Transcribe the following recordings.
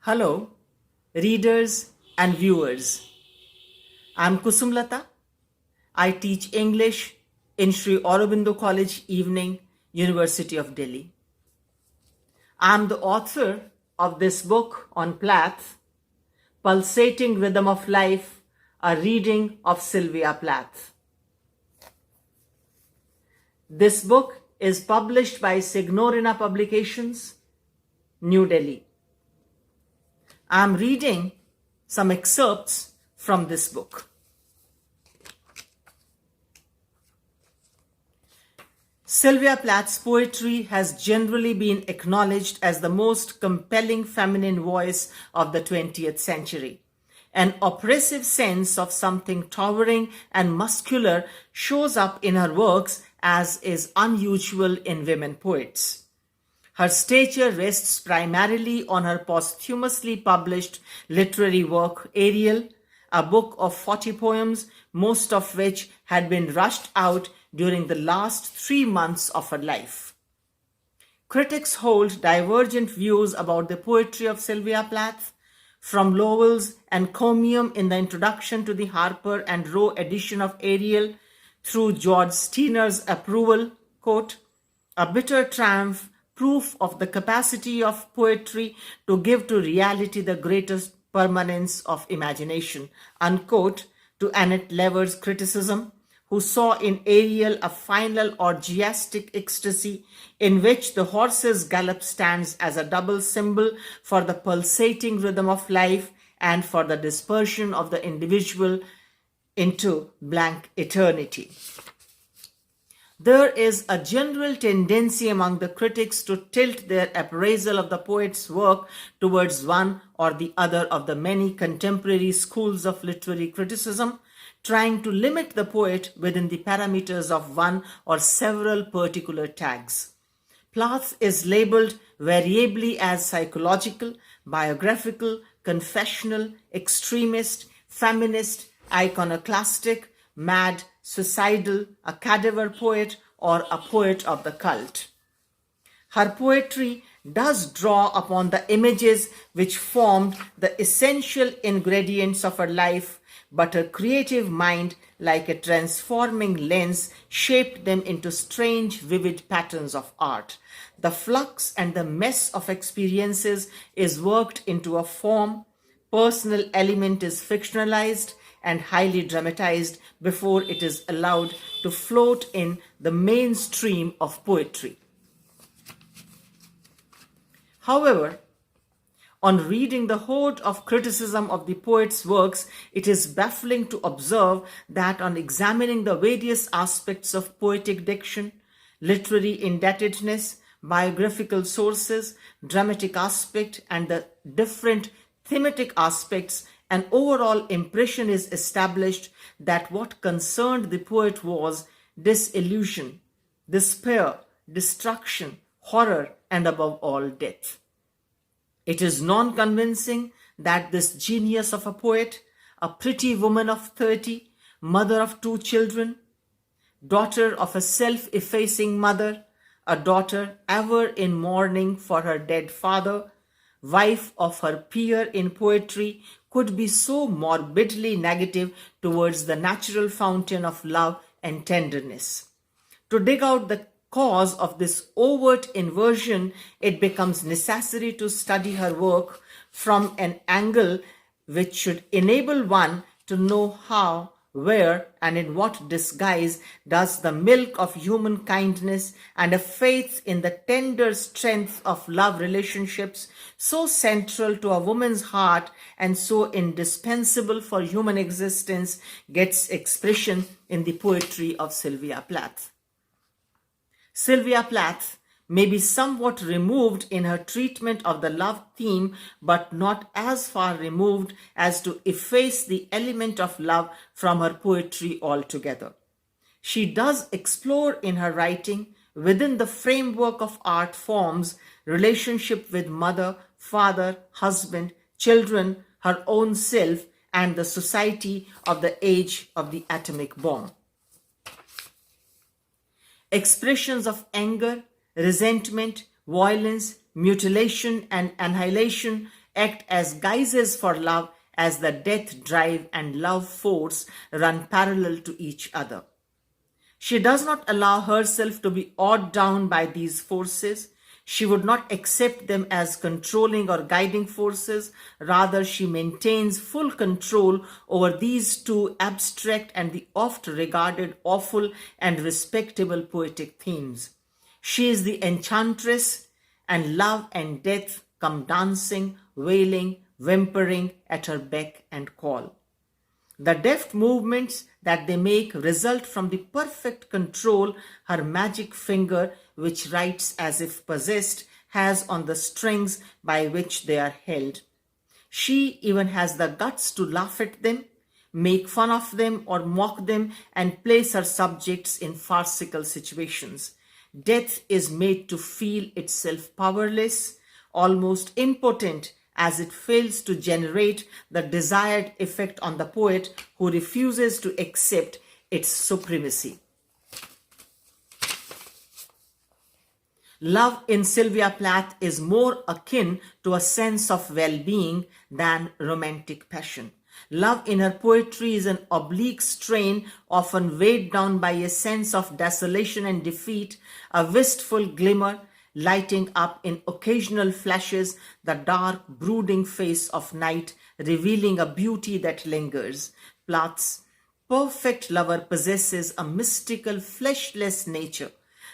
Hello, readers and viewers. I'm Kusum Lata. I teach English in Sri Aurobindo College Evening, University of Delhi. I'm the author of this book on Plath, Pulsating Rythm of Life, a reading of Sylvia Plath. This book is published by Signorina Publications, New Delhi. I'm reading some excerpts from this book. Sylvia Plath's poetry has generally been acknowledged as the most compelling feminine voice of the 20th century. An oppressive sense of something towering and muscular shows up in her works, as is unusual in women poets. Her stature rests primarily on her posthumously published literary work, Ariel, a book of 40 poems, most of which had been rushed out during the last 3 months of her life. Critics hold divergent views about the poetry of Sylvia Plath, from Lowell's encomium in the introduction to the Harper and Row edition of Ariel, through George Steiner's approval, quote, "a bitter triumph, proof of the capacity of poetry to give to reality the greatest permanence of imagination," unquote, to Annette Lever's criticism, who saw in Ariel a final orgiastic ecstasy in which the horse's gallop stands as a double symbol for the pulsating rhythm of life and for the dispersion of the individual into blank eternity. There is a general tendency among the critics to tilt their appraisal of the poet's work towards one or the other of the many contemporary schools of literary criticism, trying to limit the poet within the parameters of one or several particular tags. Plath is labeled variably as psychological, biographical, confessional, extremist, feminist, iconoclastic, mad, suicidal, a cadaver poet, or a poet of the cult. Her poetry does draw upon the images which formed the essential ingredients of her life, but her creative mind, like a transforming lens, shaped them into strange, vivid patterns of art. The flux and the mess of experiences is worked into a form. Personal element is fictionalized and highly dramatized before it is allowed to float in the mainstream of poetry. However, on reading the horde of criticism of the poet's works, it is baffling to observe that on examining the various aspects of poetic diction, literary indebtedness, biographical sources, dramatic aspect, and the different thematic aspects, an overall impression is established that what concerned the poet was disillusion, despair, destruction, horror, and above all, death. It is non-convincing that this genius of a poet, a pretty woman of 30, mother of 2 children, daughter of a self-effacing mother, a daughter ever in mourning for her dead father, wife of her peer in poetry, could be so morbidly negative towards the natural fountain of love and tenderness. To dig out the cause of this overt inversion, it becomes necessary to study her work from an angle which should enable one to know how, where, and in what disguise does the milk of human kindness and a faith in the tender strength of love relationships, so central to a woman's heart and so indispensable for human existence, gets expression in the poetry of Sylvia Plath. Sylvia Plath may be somewhat removed in her treatment of the love theme, but not as far removed as to efface the element of love from her poetry altogether. She does explore in her writing, within the framework of art forms, relationship with mother, father, husband, children, her own self, and the society of the age of the atomic bomb. Expressions of anger, resentment, violence, mutilation, and annihilation act as guises for love, as the death drive and love force run parallel to each other. She does not allow herself to be awed down by these forces. She would not accept them as controlling or guiding forces. Rather, she maintains full control over these two abstract and the oft regarded awful and respectable poetic themes. She is the enchantress, and love and death come dancing, wailing, whimpering at her beck and call. The deft movements that they make result from the perfect control her magic finger, which writes as if possessed, has on the strings by which they are held. She even has the guts to laugh at them, make fun of them or mock them, and place her subjects in farcical situations. Death is made to feel itself powerless, almost impotent, as it fails to generate the desired effect on the poet who refuses to accept its supremacy. Love in Sylvia Plath is more akin to a sense of well-being than romantic passion. Love in her poetry is an oblique strain, often weighed down by a sense of desolation and defeat, a wistful glimmer, lighting up in occasional flashes the dark, brooding face of night, revealing a beauty that lingers. Plath's perfect lover possesses a mystical, fleshless nature.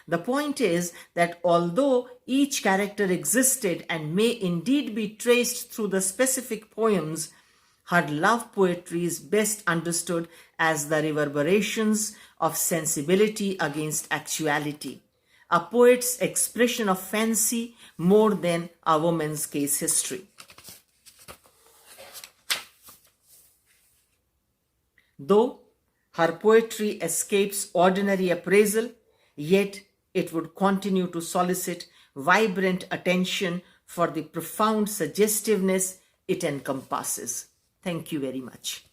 The point is that although each character existed and may indeed be traced through the specific poems, her love poetry is best understood as the reverberations of sensibility against actuality, a poet's expression of fancy more than a woman's case history. Though her poetry escapes ordinary appraisal, yet it would continue to solicit vibrant attention for the profound suggestiveness it encompasses. Thank you very much.